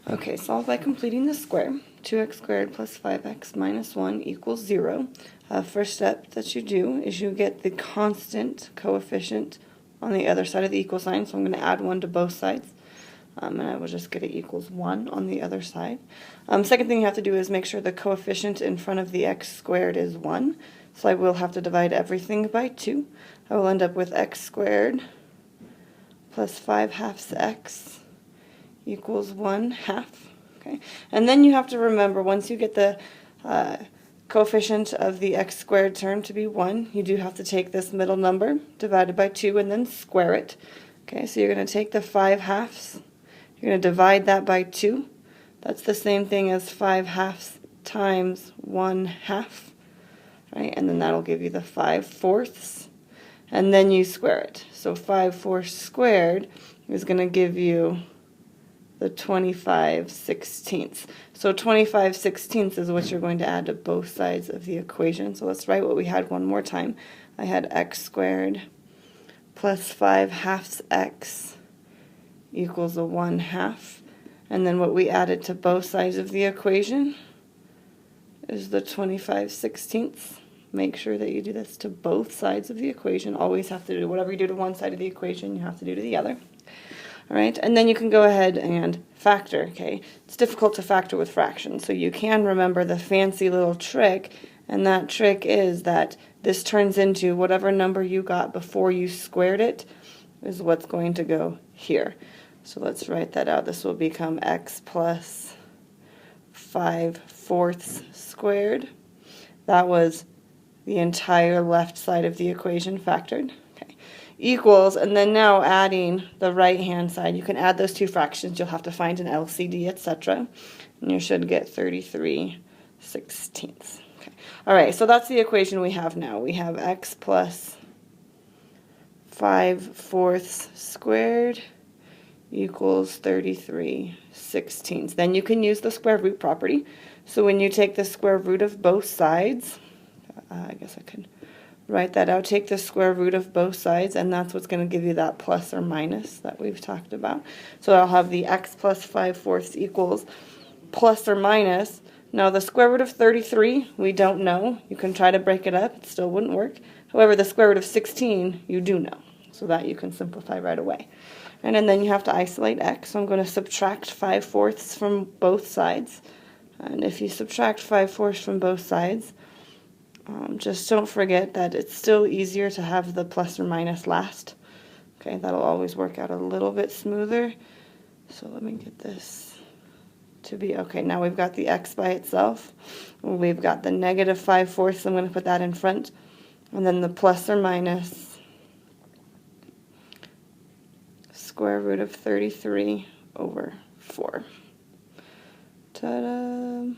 Okay, solve by completing the square. 2x squared plus 5x minus 1 equals 0. First step that you do is you get the constant coefficient on the other side of the equal sign, so I'm going to add 1 to both sides. And I will just get it equals 1 on the other side. Second thing you have to do is make sure the coefficient in front of the x squared is 1. So I will have to divide everything by 2. I will end up with x squared plus 5/2 x equals 1/2. Okay, and then you have to remember, once you get the coefficient of the x squared term to be 1, you do have to take this middle number divided by 2 and then square it. Okay, so you're going to take the 5/2, you're going to divide that by 2. That's the same thing as 5/2 times 1/2, right? And then that'll give you the 5/4, and then you square it. So 5/4 squared is going to give you the 25/16. So 25/16 is what you're going to add to both sides of the equation. So let's write what we had one more time. I had x squared plus 5/2 x equals a 1/2. And then what we added to both sides of the equation is the 25/16. Make sure that you do this to both sides of the equation. Always have to do whatever you do to one side of the equation, you have to do to the other. All right, and then you can go ahead and factor, okay? It's difficult to factor with fractions, so you can remember the fancy little trick, and that trick is that this turns into whatever number you got before you squared it is what's going to go here. So let's write that out. This will become x plus 5/4 squared. That was the entire left side of the equation factored. Equals, and then now adding the right hand side, you can add those two fractions, you'll have to find an LCD, etc., and you should get 33/16. Okay. Alright, so that's the equation we have now. We have x plus 5/4 squared equals 33/16. Then you can use the square root property. So when you take the square root of both sides, I guess I could write that out, take the square root of both sides, and that's what's going to give you that plus or minus that we've talked about. So I'll have the x plus 5/4 equals plus or minus. Now the square root of 33, we don't know. You can try to break it up, it still wouldn't work. However, the square root of 16, you do know, so that you can simplify right away. And then you have to isolate x, so I'm going to subtract 5/4 from both sides. And if you subtract 5/4 from both sides, just don't forget that it's still easier to have the plus or minus last. Okay, that'll always work out a little bit smoother. So let me get this to be, okay, now we've got the x by itself. We've got the negative 5/4, so I'm going to put that in front. And then the plus or minus square root of 33/4. Ta-da!